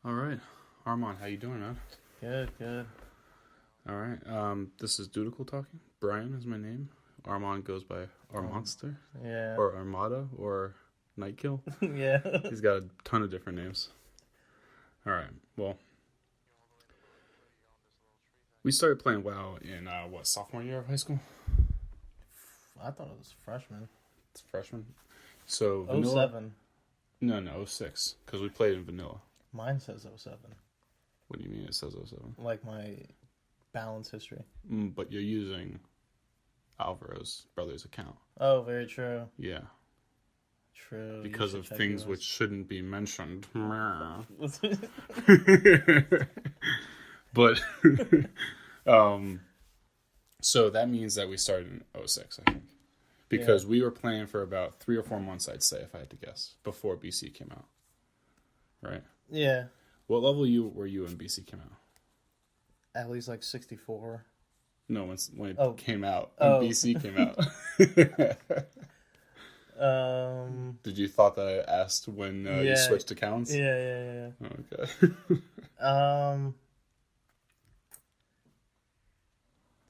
All right. Arman, how you doing, man? Good, good. All right. This is Dudeicle talking. Brian is my name. Arman goes by Armonster Yeah. or Armada or Nightkill. Yeah. He's got a ton of different names. All right. Well, we started playing WoW in sophomore year of high school? I thought it was freshman. It's freshman. So Oh vanilla? 07. No, 06 because we played in vanilla. Mine says 07. What do you mean it says 07? Like my balance history. But you're using Alvaro's brother's account. Oh, very true. Yeah. True. Because of things which shouldn't be mentioned. But so that means that we started in 06, I think. Because we were playing for about 3 or 4 months, I'd say, if I had to guess, before BC came out. Right? Yeah. What level were you when BC came out? At least like 64. No, when it came out. When BC came out. Did you thought that I asked when you switched accounts? Yeah. Okay.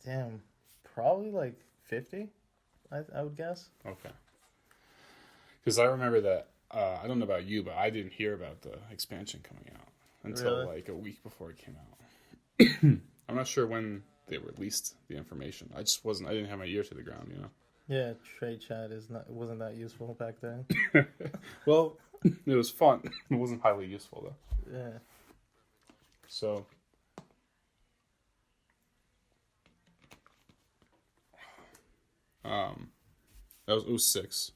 Damn. Probably like 50, I would guess. Okay. Because I remember that, I don't know about you, but I didn't hear about the expansion coming out until like a week before it came out. I'm not sure when they released the information. I didn't have my ear to the ground, you know? Yeah, trade chat wasn't that useful back then. Well, it was fun. It wasn't highly useful, though. Yeah. So, that was 06.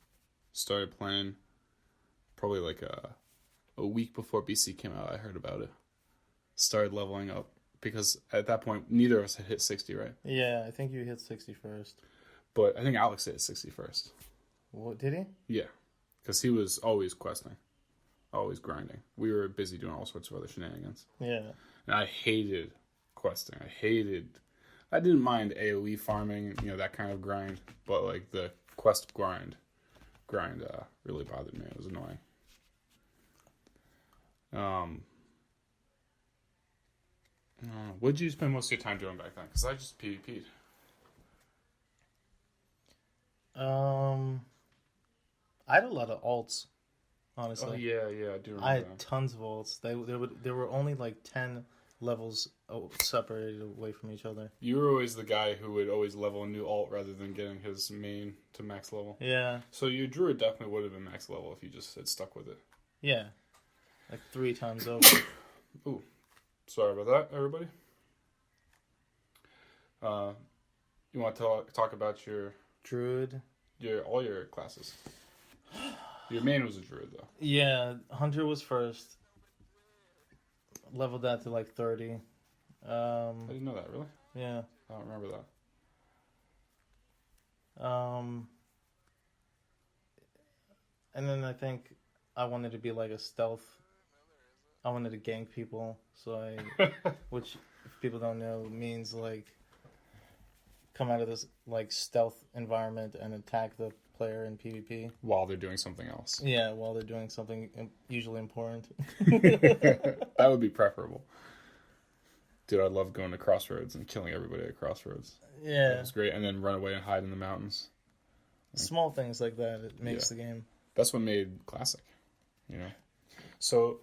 Started playing probably like a week before BC came out. I heard about it. Started leveling up because at that point, neither of us had hit 60, right? Yeah, I think you hit 60 first. But I think Alex hit 60 first. What, did he? Yeah, because he was always questing, always grinding. We were busy doing all sorts of other shenanigans. Yeah. And I hated questing. I didn't mind AoE farming, that kind of grind, but like the quest grind really bothered me. It was annoying. What did you spend most of your time doing back then? Because I just PvP'd. I had a lot of alts, honestly. Oh yeah, I do remember. I had tons of alts. There were only like 10 levels separated away from each other. You were always the guy who would always level a new alt rather than getting his main to max level. Yeah. So your druid definitely would have been max level if you just had stuck with it. Yeah. Like 3 times over. Ooh. Sorry about that, everybody. You want to talk about your Druid? all your classes? Your main was a druid, though. Yeah, Hunter was first. Leveled that to like 30. I didn't know that, really? Yeah. I don't remember that. And then I think I wanted to be like a stealth. I wanted to gank people, so which if people don't know means like come out of this like stealth environment and attack the player in PvP while they're doing something else. Yeah, while they're doing something usually important. That would be preferable. Dude, I love going to Crossroads and killing everybody at Crossroads. Yeah, it was great, and then run away and hide in the mountains. Small things like that, it makes the game. That's what made Classic, So,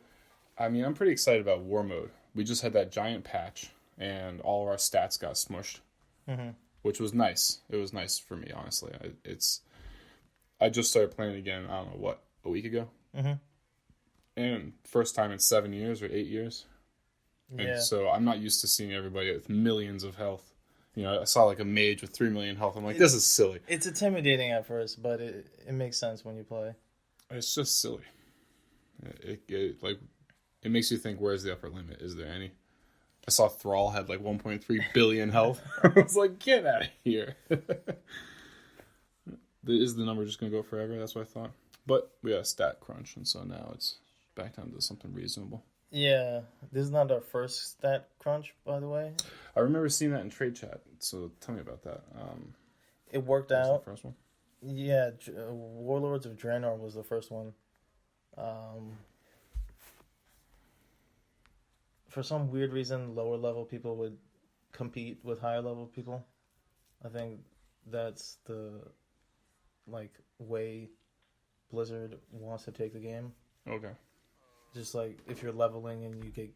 I mean, I'm pretty excited about War Mode. We just had that giant patch, and all of our stats got smushed, which was nice. It was nice for me, honestly. I just started playing again, I don't know, a week ago? And first time in 7 years or 8 years. And so I'm not used to seeing everybody with millions of health. I saw like a mage with 3 million health. I'm like, this is silly. It's intimidating at first, but it makes sense when you play. It's just silly. It makes you think, where's the upper limit? Is there any? I saw Thrall had like 1.3 billion health. I was like, get out of here. Is the number just going to go forever? That's what I thought. But we got a stat crunch, and so now it's back down to something reasonable. Yeah, this is not our first stat crunch, by the way. I remember seeing that in trade chat, so tell me about that. It worked out. The first one? Yeah, Warlords of Draenor was the first one. for some weird reason, lower level people would compete with higher level people. I think that's the way Blizzard wants to take the game. Okay. Just like if you're leveling and you get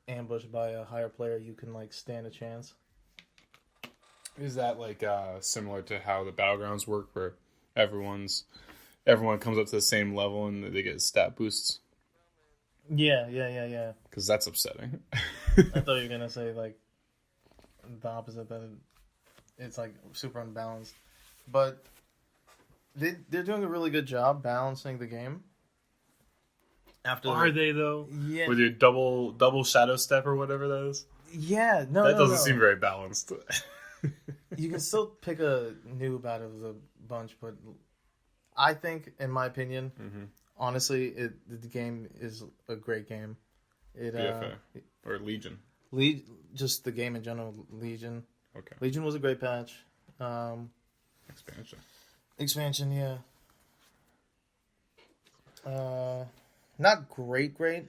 ambushed by a higher player, you can stand a chance. Is that similar to how the Battlegrounds work, where everyone comes up to the same level and they get stat boosts? Yeah. Because that's upsetting. I thought you were gonna say the opposite, that it's super unbalanced, but they're doing a really good job balancing the game. Are they though? Yeah. With your double shadow step or whatever that is? Yeah, no, that doesn't seem very balanced. You can still pick a noob out of the bunch, but I think, in my opinion, honestly, the game is a great game. Or Legion. Just the game in general, Legion. Okay. Legion was a great patch. Expansion, yeah. Not great.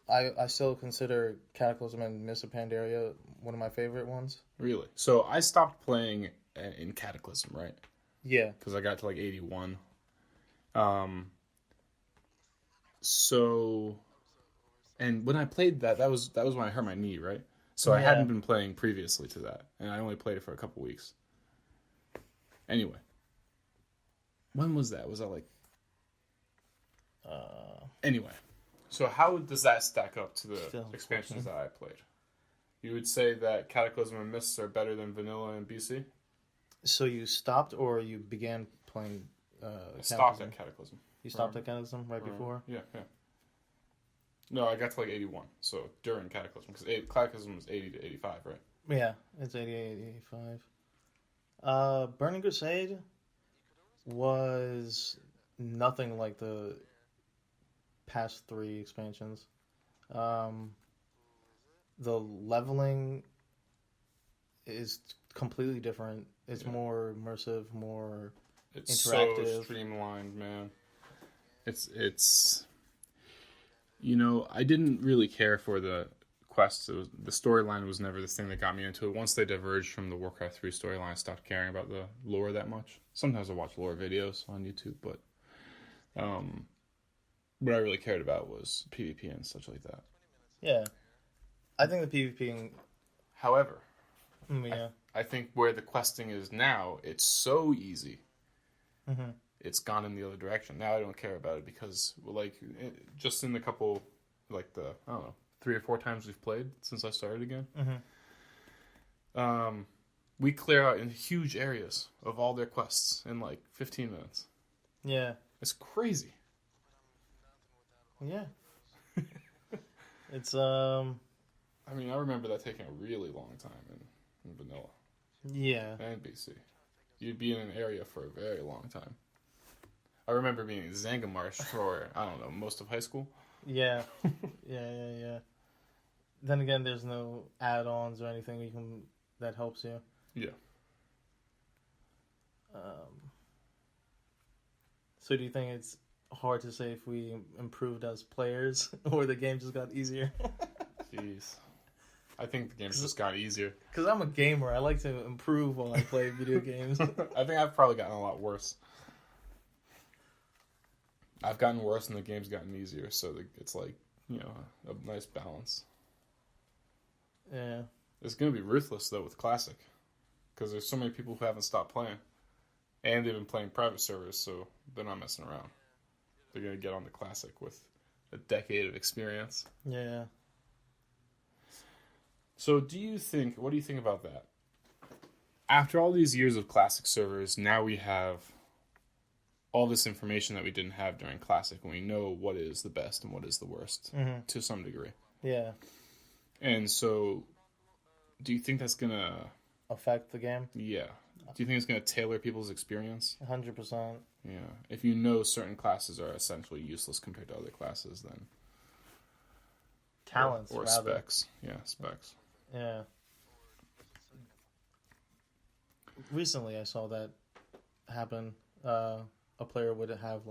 I still consider Cataclysm and Mists of Pandaria one of my favorite ones. Really? So I stopped playing in Cataclysm, right? Yeah. Because I got to 81. So, and when I played that was when I hurt my knee, right? So I hadn't been playing previously to that, and I only played it for a couple weeks. Anyway, when was that? Was that Anyway, so how does that stack up to the expansions that I played? You would say that Cataclysm and Mists are better than Vanilla and BC? So you stopped, or you began playing I stopped at Cataclysm. You stopped at Cataclysm before? Yeah. No, I got to 81, so during Cataclysm, because Cataclysm was 80 to 85, right? Yeah, it's 88, 85. Burning Crusade was nothing like the past 3 expansions. The leveling is completely different. It's more immersive, more interactive. So streamlined, man. It's I didn't really care for the quests. The storyline was never the thing that got me into it. Once they diverged from the Warcraft 3 storyline, I stopped caring about the lore that much. Sometimes I watch lore videos on YouTube, but what I really cared about was PvP and such like that. Yeah. I think the PvP... However, yeah. I think where the questing is now, it's so easy. Mm-hmm. It's gone in the other direction. Now I don't care about it because, just in the couple, I don't know, 3 or 4 times we've played since I started again, we clear out in huge areas of all their quests in 15 minutes. Yeah. It's crazy. Yeah. It's, I mean, I remember that taking a really long time in Vanilla. Yeah. And BC. You'd be in an area for a very long time. I remember being in Zangamarsh for, I don't know, most of high school. Yeah. Yeah. Then again, there's no add-ons or anything that helps you. Yeah. So do you think it's hard to say if we improved as players or the game just got easier? Jeez. I think the game's just got easier. Because I'm a gamer. I like to improve while I play video games. I think I've probably gotten a lot worse. I've gotten worse and the game's gotten easier, so it's a nice balance. Yeah. It's going to be ruthless, though, with Classic. Because there's so many people who haven't stopped playing. And they've been playing private servers, so they're not messing around. They're going to get on the Classic with a decade of experience. Yeah. So what do you think about that? After all these years of Classic servers, now we have all this information that we didn't have during Classic, and we know what is the best and what is the worst, to some degree. Yeah. And so, do you think that's going to... affect the game? Yeah. Do you think it's going to tailor people's experience? 100%. Yeah. If you know certain classes are essentially useless compared to other classes, then... Talents, or rather. specs. Yeah, specs. Yeah. Recently, I saw that happen. A player would have,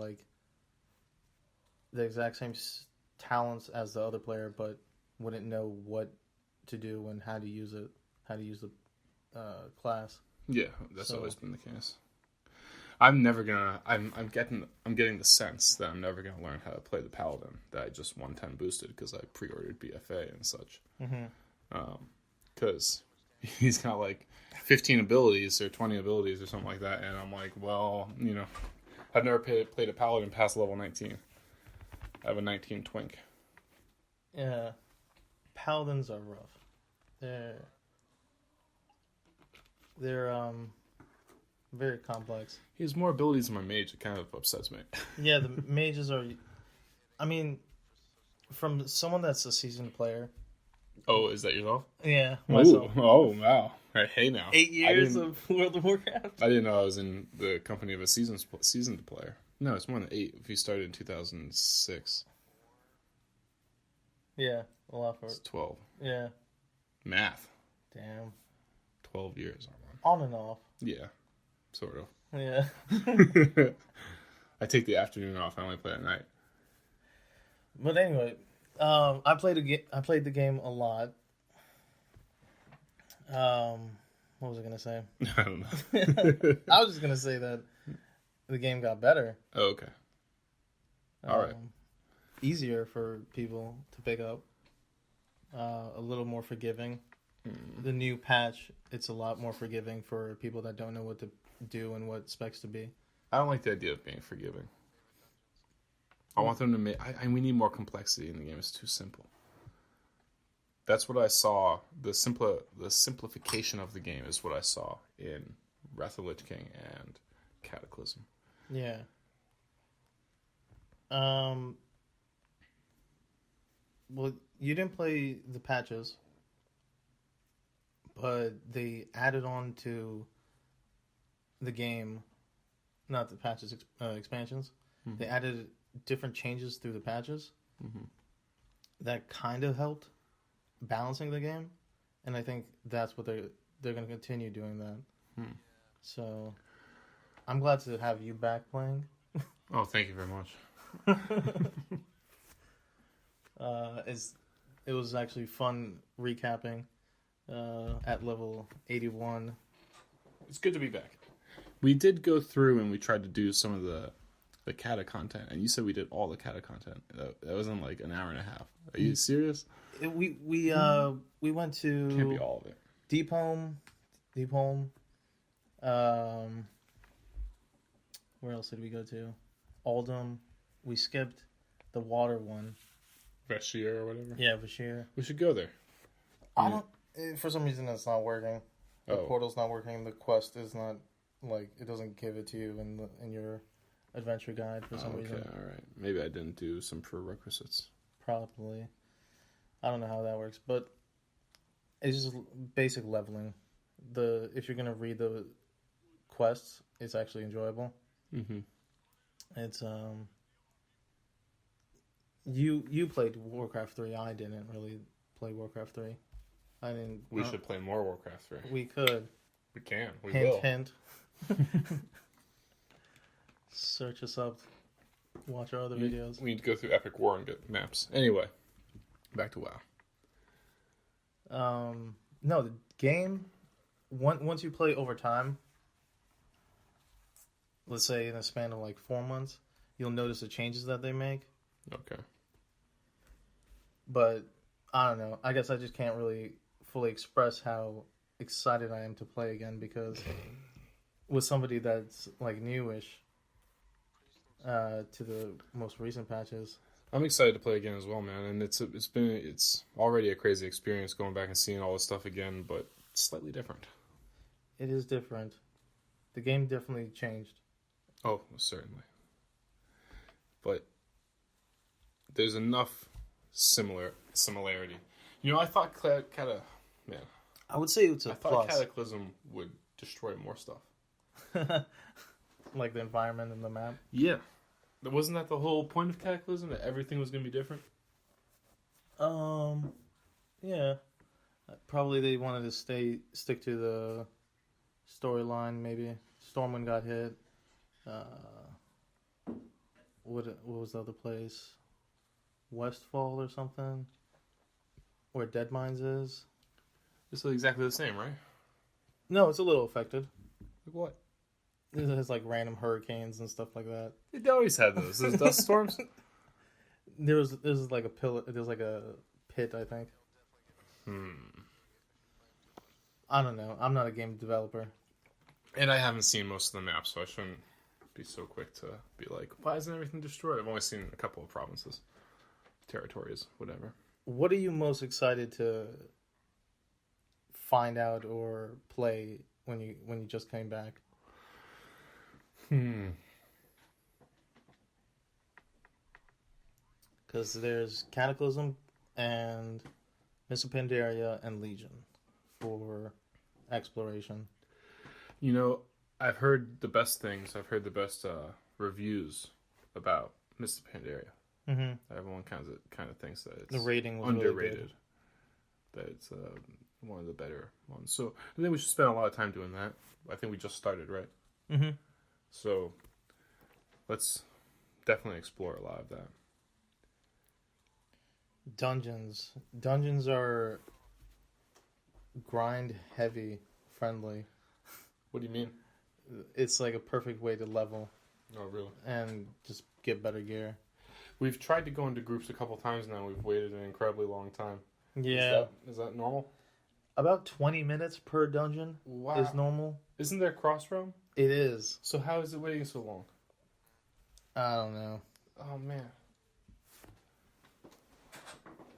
the exact same talents as the other player, but wouldn't know what to do and how to use it, how to use the class. Yeah, that's always been the case. I'm never gonna. I'm getting the sense that I'm never gonna learn how to play the paladin that I just 110 boosted because I pre-ordered BFA and such. Because he's got like 15 abilities or 20 abilities or something like that, and I'm like, well, I've never played a paladin past level 19. I have a 19 twink. Yeah, paladins are rough. They're very complex. He has more abilities than my mage. It kind of upsets me. Yeah, the mages are. I mean, from someone that's a seasoned player. Oh, is that yourself? Yeah, myself. Oh, wow. Hey now. 8 years of World of Warcraft. I didn't know I was in the company of a seasoned player. No, it's more than 8. If you started in 2006. Yeah, a lot for it. It's 12. Yeah. Math. Damn. 12 years. On and off. Yeah, sort of. Yeah. I take the afternoon off. I only play at night. But anyway, I played the game a lot. What was I gonna say? I don't know. I was just gonna say that the game got better. Oh, okay. All right. Easier for people to pick up. A little more forgiving. The new patch, it's a lot more forgiving for people that don't know what to do and what specs to be. I don't like the idea of being forgiving. I want them to make. We need more complexity in the game. It's too simple. That's what I saw. The simplification of the game is what I saw in Wrath of the Lich King and Cataclysm. Yeah. Well, you didn't play the patches, but they added on to the game, not the patches, expansions. Mm-hmm. They added different changes through the patches that kind of helped balancing the game, and I think that's what they're going to continue doing that. So I'm glad to have you back playing. Oh, thank you very much. It was actually fun recapping at level 81. It's good to be back. We did go through and we tried to do some of the Kata content, and you said we did all the Kata content. That was in like an hour and a half. Are you serious? We went to Can't be all of it. Deep Home. Where else did we go to? Oldham. We skipped the water one. Vashir or whatever. Yeah, Vashir. We should go there. I don't. For some reason, it's not working. The portal's not working. The quest is not it doesn't give it to you in your adventure guide for some reason. Okay, all right. Maybe I didn't do some prerequisites. Probably. I don't know how that works, but it's just basic leveling. If you're gonna read the quests, it's actually enjoyable. Mm-hmm. It's You played Warcraft 3. I didn't really play Warcraft 3. I didn't. We should play more Warcraft 3. We could. We can. We hint, will. Hint. Search us up. Watch our other videos. We need to go through Epic War and get maps. Anyway, back to WoW. No, the game. Once you play over time, let's say in a span of 4 months, you'll notice the changes that they make. Okay. But I don't know. I guess I just can't really fully express how excited I am to play again, because with somebody that's newish to the most recent patches. I'm excited to play again as well, man. And it's already a crazy experience going back and seeing all this stuff again, but it's slightly different. It is different. The game definitely changed. Oh, certainly. But there's enough similarity. I thought man. I would say it's a plus. I thought Cataclysm would destroy more stuff. Like the environment and the map? Yeah. Wasn't that the whole point of Cataclysm? That everything was going to be different? Yeah. Probably they wanted to stick to the storyline, maybe. Stormwind got hit. What was the other place? Westfall or something? where Dead Mines is. It's exactly the same, right? No, it's a little affected. Like what? It has like random hurricanes and stuff like that. It always had those. Those dust storms. There's like a pillar. There's like a pit, I think. I don't know. I'm not a game developer. And I haven't seen most of the maps, so I shouldn't be so quick to be like, why isn't everything destroyed? I've only seen a couple of provinces, territories, whatever. What are you most excited to find out or play when you just came back? Because there's Cataclysm and Mists of Pandaria and Legion for exploration. You know, I've heard the best things. I've heard the best reviews about Mists of Pandaria. Mm-hmm. Everyone kind of thinks that it's the rating was underrated. Really good. That it's one of the better ones. So I think we should spend a lot of time doing that. I think we just started, right? Mm-hmm. So let's definitely explore a lot of that. Dungeons. Dungeons are grind heavy friendly. What do you mean? It's like a perfect way to level. Oh, really? And just get better gear. We've tried to go into groups a couple times now. We've waited an incredibly long time. Yeah. Is that normal? About 20 minutes per dungeon is normal. Isn't there cross realm? It is. So how is it waiting so long? I don't know. Oh, man.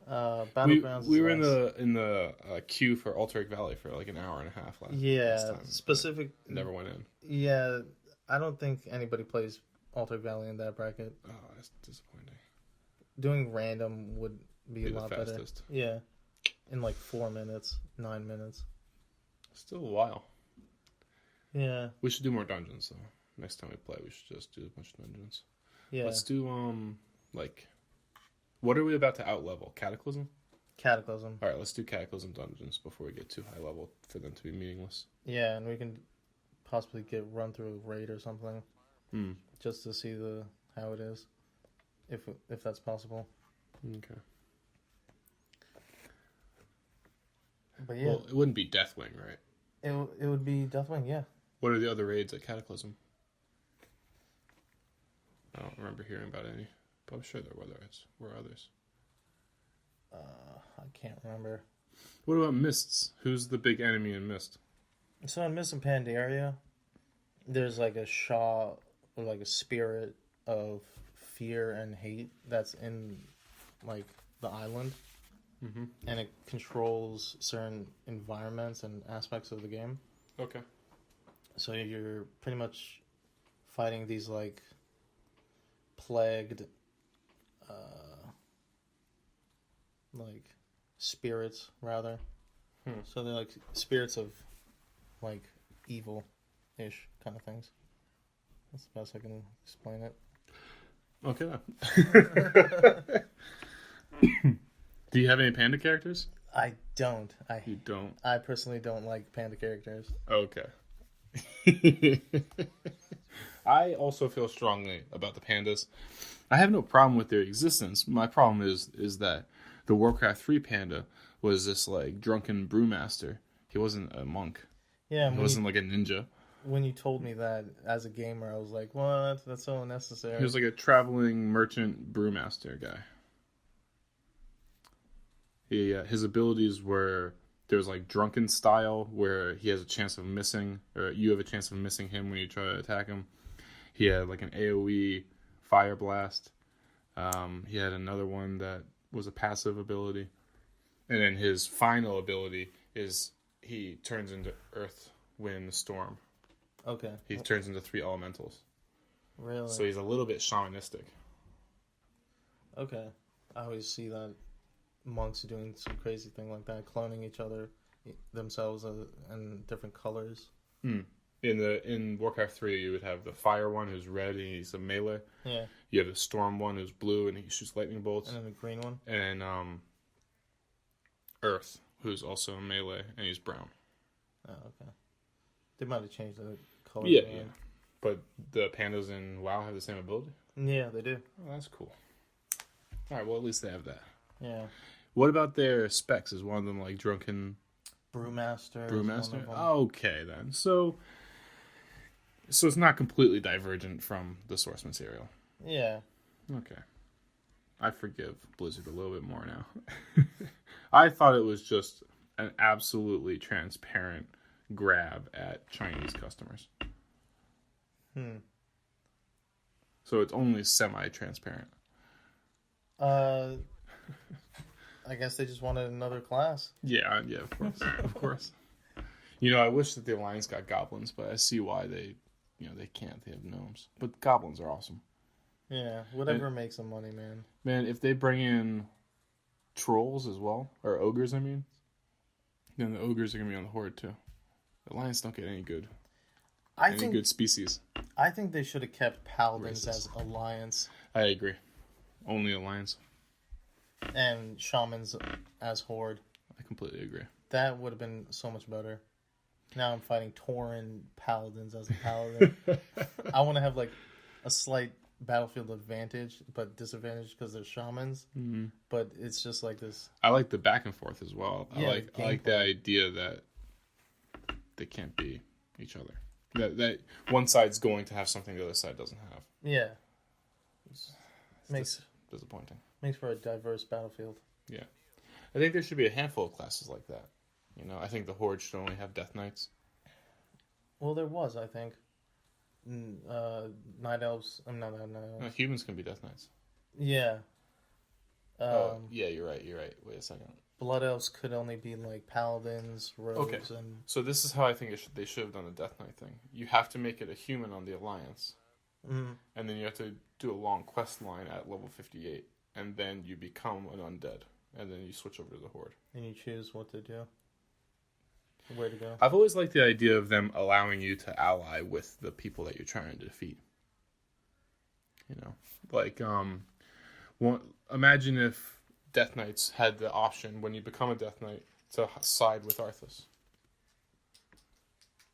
Battlegrounds. We were in the queue for Altaric Valley for like an hour and a half last time. Specific. Never went in. Yeah, I don't think anybody plays Altaric Valley in that bracket. Oh, that's disappointing. Doing random would be a lot better. Fastest. Yeah, in like 4 minutes, 9 minutes. Still a while. Yeah. We should do more dungeons though. Next time we play, we should just do a bunch of dungeons. Yeah. Let's do what are we about to outlevel? Cataclysm? Cataclysm. Alright, let's do Cataclysm dungeons before we get too high level for them to be meaningless. Yeah, and we can possibly run through a raid or something. Just to see how it is. If that's possible. Okay. But yeah. Well, it wouldn't be Deathwing, right? It would be Deathwing, yeah. What are the other raids at Cataclysm? I don't remember hearing about any. But I'm sure there were others. I can't remember. What about Mists? Who's the big enemy in Mist? So in Mists of Pandaria, there's like a Shah, or like a spirit of fear and hate that's in like the island. Mm-hmm. And it controls certain environments and aspects of the game. Okay. So you're pretty much fighting these like plagued like spirits rather. So they're like spirits of like evil-ish kind of things. That's the best I can explain it. Okay. Do you have any panda characters? I don't. You don't? I personally don't like panda characters. Okay. I also feel strongly about the pandas. I have no problem with their existence. My problem is that the Warcraft 3 panda was this like drunken brewmaster. He wasn't a monk. Yeah, he wasn't like a ninja. When you told me that as a gamer, I was like, "What? That's so unnecessary." He was like a traveling merchant brewmaster guy. His abilities were there's like drunken style where he has a chance of missing, or you have a chance of missing him when you try to attack him. He had like an AoE fire blast. He had another one that was a passive ability. And then his final ability is he turns into earth, wind, storm. Okay. He turns into 3 elementals. Really? So he's a little bit shamanistic. Okay. I always see that monks doing some crazy thing like that, cloning each other themselves in different colors. In Warcraft 3, you would have the fire one who's red and he's a melee. Yeah. You have the storm one who's blue and he shoots lightning bolts. And then the green one. And Earth, who's also a melee and he's brown. Oh, okay. They might have changed the color. Yeah. But the pandas in WoW have the same ability? Yeah, they do. Oh, that's cool. Alright, well at least they have that. Yeah. What about their specs? Is one of them like Drunken Brewmaster? Brewmaster? Okay, then. So it's not completely divergent from the source material. Yeah. Okay. I forgive Blizzard a little bit more now. I thought it was just an absolutely transparent grab at Chinese customers. So it's only semi-transparent. I guess they just wanted another class. Yeah, of course. Of course. I wish that the Alliance got goblins, but I see why they can't. They have gnomes. But goblins are awesome. Yeah, whatever makes them money, man. Man, if they bring in trolls as well, or ogres, I mean, then the ogres are going to be on the Horde too. The Alliance don't get any good good species. I think they should have kept Paladins as Alliance. I agree. Only Alliance. And Shamans as Horde. I completely agree. That would have been so much better. Now I'm fighting Tauren Paladins as a Paladin. I want to have like a slight battlefield advantage, but disadvantage because they're Shamans. Mm-hmm. But it's just like this. I like the back and forth as well. Yeah, I like the idea that they can't be each other. That one side's going to have something the other side doesn't have. Yeah. Makes disappointing. Makes for a diverse battlefield. Yeah. I think there should be a handful of classes like that. I think the Horde should only have Death Knights. Well, there was, I think. Night Elves. I'm not Night Elves. No, humans can be Death Knights. Yeah. Yeah, you're right. Wait a second. Blood Elves could only be like Paladins, Rogues, and... So this is how I think they should have done the Death Knight thing. You have to make it a human on the Alliance. Mm-hmm. And then you have to do a long quest line at level 58. And then you become an undead. And then you switch over to the Horde. And you choose what to do. Where to go. I've always liked the idea of them allowing you to ally with the people that you're trying to defeat. Imagine if Death Knights had the option, when you become a Death Knight, to side with Arthas.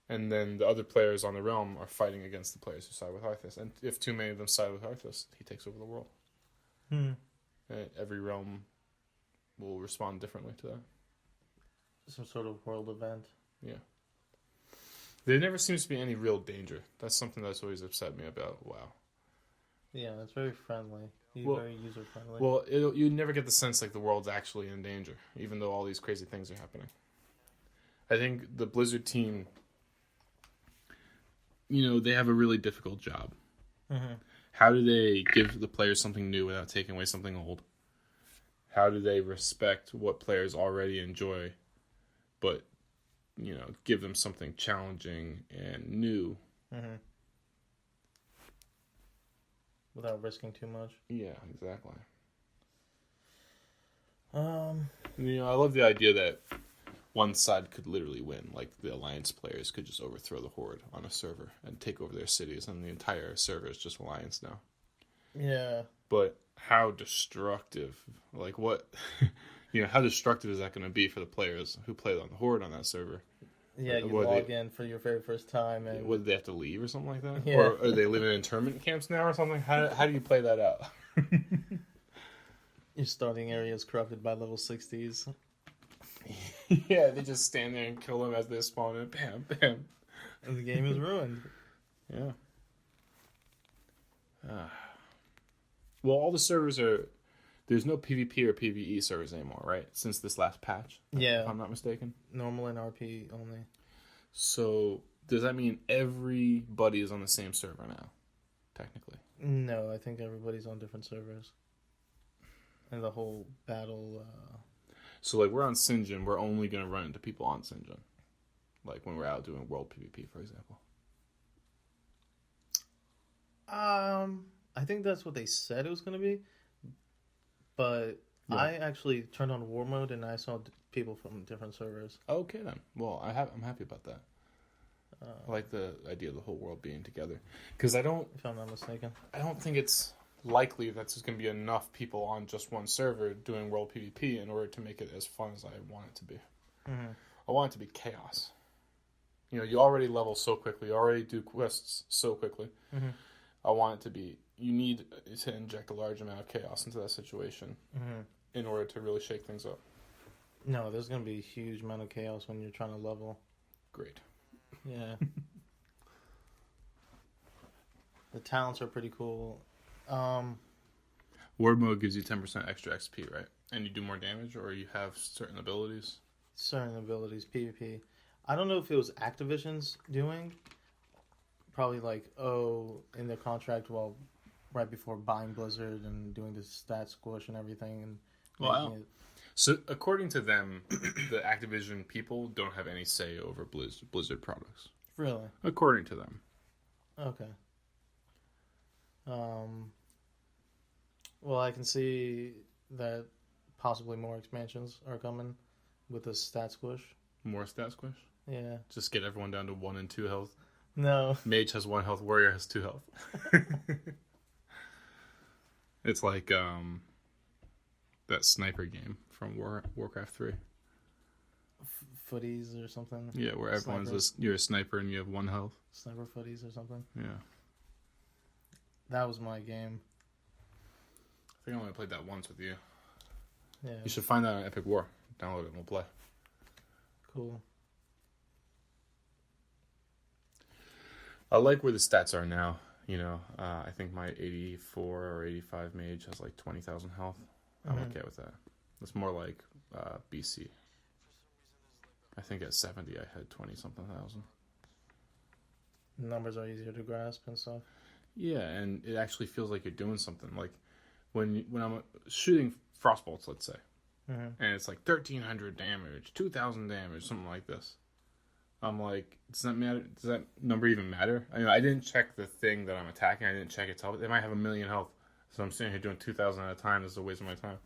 And then the other players on the realm are fighting against the players who side with Arthas. And if too many of them side with Arthas, he takes over the world. And every realm will respond differently to that. Some sort of world event. Yeah. There never seems to be any real danger. That's something that's always upset me about WoW. Yeah, it's very friendly. Very user-friendly. Well, you never get the sense like the world's actually in danger, even though all these crazy things are happening. I think the Blizzard team, they have a really difficult job. Mm-hmm. How do they give the players something new without taking away something old? How do they respect what players already enjoy, but, give them something challenging and new? Mm-hmm. Without risking too much. Yeah, exactly. I love the idea that one side could literally win. Like, the Alliance players could just overthrow the Horde on a server and take over their cities, and the entire server is just Alliance now. Yeah. But how destructive, how destructive is that going to be for the players who play on the Horde on that server? Yeah, you log in for your very first time. And... Would they have to leave or something like that? Yeah. Or are they living in internment camps now or something? How do you play that out? Your starting area is corrupted by level 60s. Yeah, they just stand there and kill them as they spawn in. Bam, bam. And the game is ruined. Yeah. Well, all the servers are... There's no PvP or PvE servers anymore, right? Since this last patch? Yeah. If I'm not mistaken. Normal and RP only. So, does that mean everybody is on the same server now? Technically. No, I think everybody's on different servers. And the whole battle... So, we're on Sinjin, we're only going to run into people on Sinjin. When we're out doing World PvP, for example. I think that's what they said it was going to be. But yeah. I actually turned on War Mode and I saw people from different servers. Okay, then. Well, I'm happy about that. I like the idea of the whole world being together. Because if I'm not mistaken. I don't think it's likely that there's going to be enough people on just one server doing World PvP in order to make it as fun as I want it to be. Mm-hmm. I want it to be chaos. You already level so quickly. You already do quests so quickly. Mm-hmm. I want it to be... You need to inject a large amount of chaos into that situation. Mm-hmm. in order to really shake things up. No, there's gonna be a huge amount of chaos when you're trying to level. Great. Yeah. The talents are pretty cool. War mode gives you 10% extra XP, right? And you do more damage, or you have certain abilities? Certain abilities, PvP. I don't know if it was Activision's doing. Probably like, in their contract, right before buying Blizzard and doing the stat squish and everything. And wow. So, according to them, the Activision people don't have any say over Blizzard products. Really? According to them. Okay. Well, I can see that possibly more expansions are coming with the stat squish. More stat squish? Yeah. Just get everyone down to 1 and 2 health. No. Mage has 1 health, warrior has 2 health. It's like that sniper game from Warcraft 3. Footies or something. Yeah, where you're a sniper and you have 1 health. Sniper footies or something. Yeah. That was my game. I think I only played that once with you. Yeah. You should find that on Epic War. Download it and we'll play. Cool. I like where the stats are now. You know, I think my 84 or 85 mage has like 20,000 health. I'm okay with that. It's more like BC. I think at 70 I had 20-something thousand. Numbers are easier to grasp and stuff. Yeah, and it actually feels like you're doing something. Like when I'm shooting frostbolts, let's say, and it's like 1,300 damage, 2,000 damage, something like this. I'm like, does that matter? Does that number even matter? I mean, I didn't check the thing that I'm attacking. I didn't check its health. It might have 1 million health. So I'm sitting here doing 2,000 at a time. This is a waste of my time.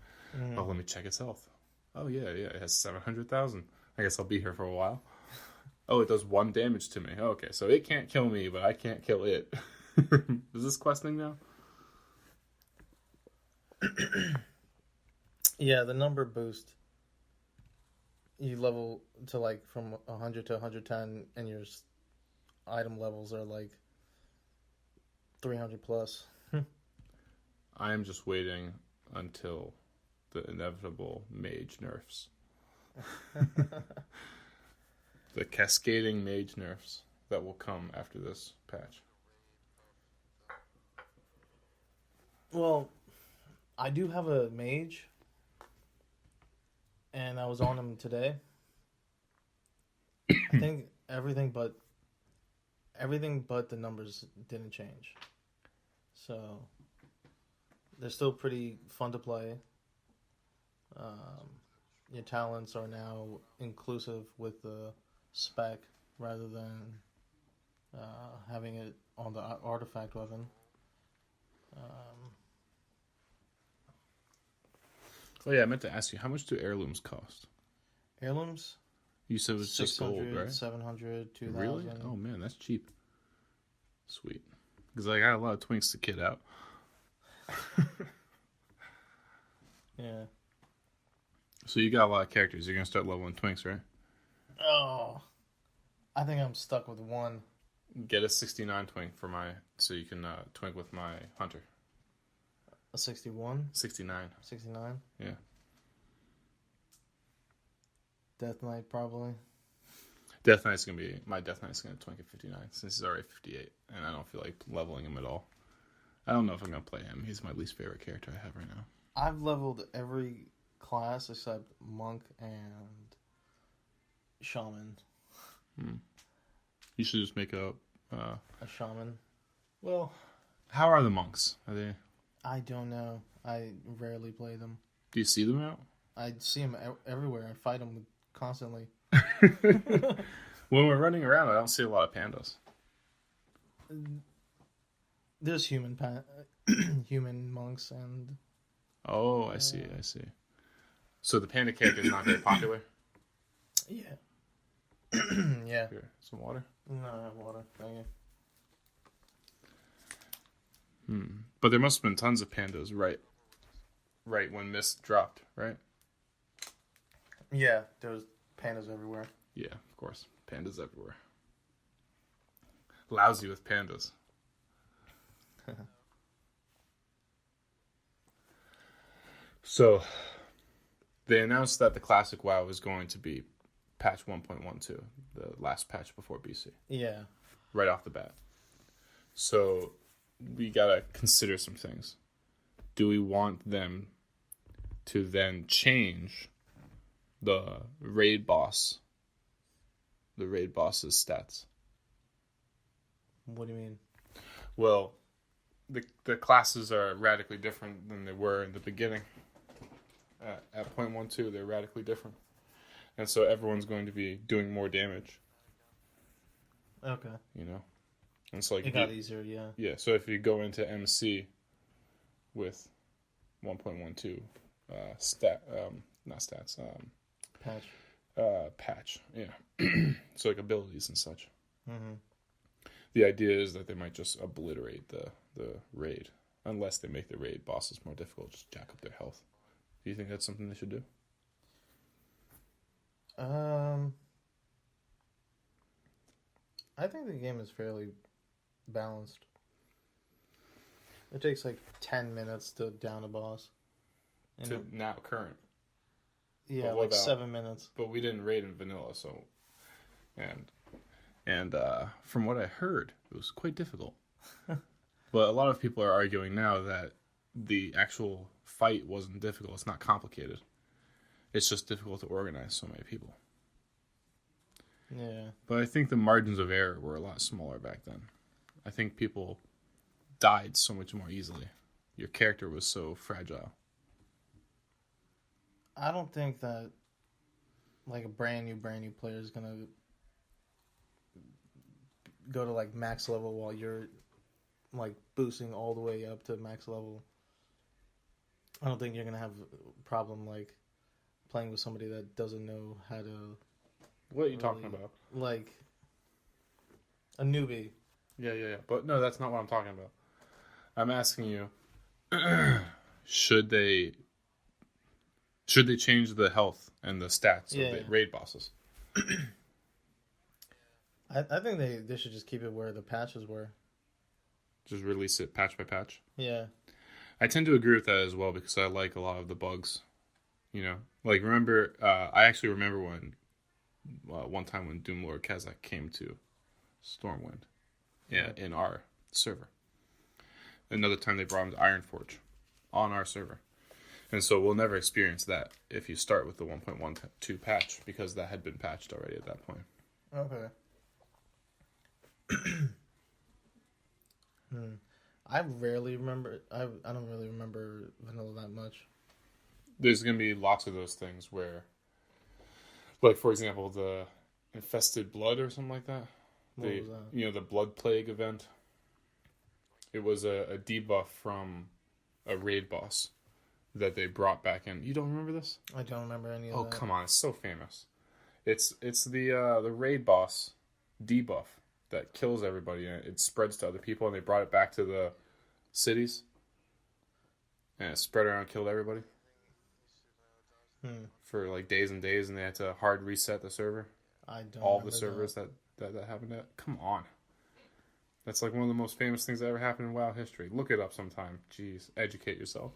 Oh, let me check its health. Oh, yeah, it has 700,000. I guess I'll be here for a while. Oh, it does 1 damage to me. Okay, so it can't kill me, but I can't kill it. Is this questing now? Yeah, the number boost. You level to like from 100 to 110, and your item levels are like 300 plus. I am just waiting until the inevitable mage nerfs. The cascading mage nerfs that will come after this patch. Well, I do have a mage, and I was on him today. I think everything but the numbers didn't change. So they're still pretty fun to play. Your talents are now inclusive with the spec rather than having it on the artifact weapon. Oh yeah, I meant to ask you, how much do heirlooms cost? Heirlooms? You said it was just gold, right? 700, 2,000. Really? Oh man, that's cheap. Sweet. Because I got a lot of twinks to kit out. Yeah. So you got a lot of characters. You're going to start leveling twinks, right? Oh. I think I'm stuck with one. Get a 69 twink so you can twink with my hunter. A 61? 69. 69? Yeah. Death Knight, probably. My Death Knight's going to twink at 59 since he's already 58. And I don't feel like leveling him at all. I don't know if I'm going to play him. He's my least favorite character I have right now. I've leveled every class except Monk and Shaman. You should just make a Shaman. Well, how are the monks? Are they? I don't know. I rarely play them. Do you see them out? I see them everywhere. I fight them constantly. When we're running around, I don't see a lot of pandas. There's human monks and... Oh, I see. So the panda character is not very popular? Yeah. Yeah. Here, some water? No, I have water. Thank you. But there must have been tons of pandas right when Mist dropped, right? Yeah, there's pandas everywhere. Yeah, of course. Pandas everywhere. Lousy with pandas. So, they announced that the classic WoW is going to be patch 1.12, the last patch before BC. Yeah. Right off the bat. So we gotta consider some things. Do we want them to then change the raid boss's stats? What do you mean? Well, the classes are radically different than they were in the beginning. At 0.12, they're radically different. And so everyone's going to be doing more damage. Okay. You know? And so, like, it got easier, yeah. Yeah, so if you go into MC with 1.12 patch, yeah. So, like, abilities and such. Mm-hmm. The idea is that they might just obliterate the raid, unless they make the raid bosses more difficult, just jack up their health. Do you think that's something they should do? I think the game is fairly balanced. It takes like 10 minutes to down a boss. Now current. Yeah, like 7 minutes. But we didn't raid in vanilla, so and from what I heard, it was quite difficult. But a lot of people are arguing now that the actual fight wasn't difficult. It's not complicated. It's just difficult to organize so many people. Yeah. But I think the margins of error were a lot smaller back then. I think people died so much more easily. Your character was so fragile. I don't think that like a brand new player is gonna go to like max level while you're like boosting all the way up to max level. I don't think you're gonna have a problem like playing with somebody that doesn't know how to. What are you talking about? Like a newbie. Yeah. But no, that's not what I'm talking about. I'm asking you, should they change the health and the stats of the raid bosses? I think they should just keep it where the patches were. Just release it patch by patch? Yeah. I tend to agree with that as well because I like a lot of the bugs. You know? Like, remember, I actually remember one time when Doomlord Kazakh came to Stormwind in our server. Another time they brought him to Ironforge on our server. And so we'll never experience that if you start with the 1.12 patch because that had been patched already at that point. Okay. I rarely remember. I don't really remember vanilla that much. There's going to be lots of those things where, like, for example, the infested blood or something like that. What was that? You know, the blood plague event. It was a debuff from a raid boss that they brought back in. You don't remember this? I don't remember any of that. Oh, come on. It's so famous. It's the raid boss debuff that kills everybody, and it spreads to other people, and they brought it back to the cities. And it spread around and killed everybody. For like days and days, and they had to hard reset the server. I don't all the servers that happened at. Come on. That's like one of the most famous things that ever happened in WoW history. Look it up sometime. Jeez, educate yourself.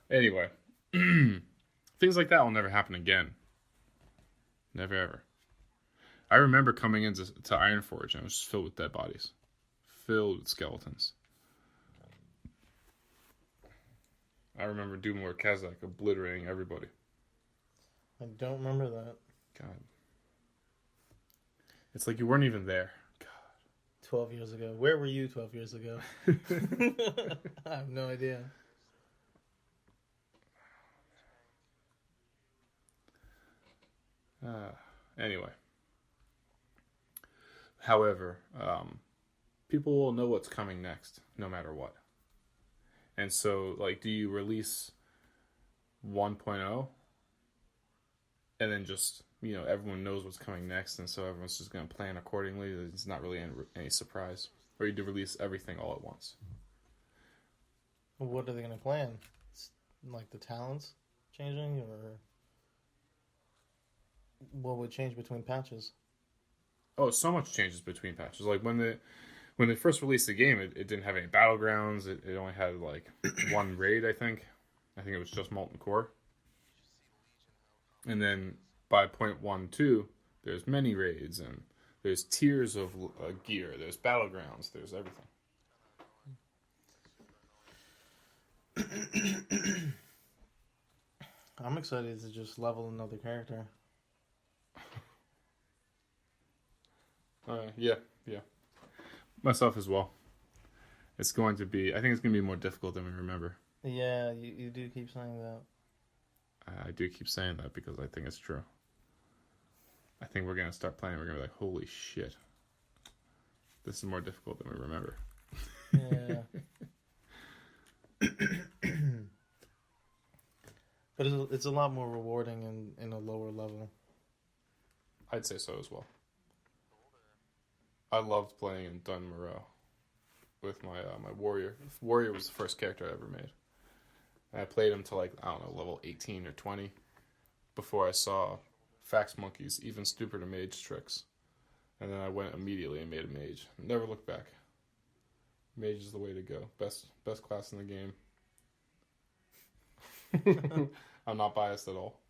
Anyway, things like that will never happen again. Never ever. I remember coming into Ironforge and it was just filled with dead bodies. Filled with skeletons. I remember Doomlord Kazakh obliterating everybody. I don't remember that. God. It's like you weren't even there. God. 12 years ago. Where were you 12 years ago? I have no idea. Anyway. However, people will know what's coming next, no matter what. And so, like, do you release 1.0 and then just, you know, everyone knows what's coming next, and so everyone's just going to plan accordingly? It's not really any surprise. Or you do release everything all at once. What are they going to plan? Like the talents changing, or what would change between patches? Oh, so much changes between patches. Like when they first released the game, it didn't have any battlegrounds. It only had like one raid, I think. I think it was just Molten Core. And then by 0.12, there's many raids, and there's tiers of gear. There's battlegrounds. There's everything. I'm excited to just level another character. Yeah. Myself as well. It's going to be, I think it's going to be more difficult than we remember. Yeah, you do keep saying that. I do keep saying that because I think it's true. I think we're going to start playing. We're going to be like, holy shit. This is more difficult than we remember. Yeah. But it's a lot more rewarding in a lower level. I'd say so as well. I loved playing in Dun Moreau with my my warrior. Warrior was the first character I ever made. And I played him to like, I don't know, level 18 or 20 before I saw Fax Monkey's even stupider mage tricks. And then I went immediately and made a mage. Never looked back. Mage is the way to go. Best class in the game. I'm not biased at all.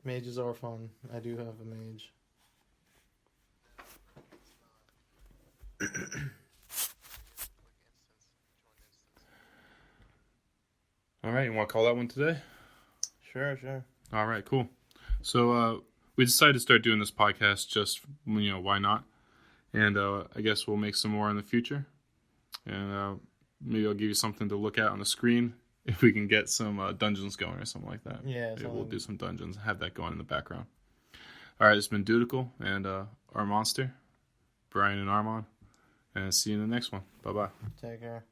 Mages are fun. I do have a mage. All right, you want to call that one today? Sure. All right, cool. So we decided to start doing this podcast just, why not? And I guess we'll make some more in the future. And maybe I'll give you something to look at on the screen if we can get some dungeons going or something like that. Yeah. Maybe we'll do some dungeons and have that going in the background. All right, it's been Dudeicle and our monster, Brian and Arman. And see you in the next one. Bye-bye. Take care.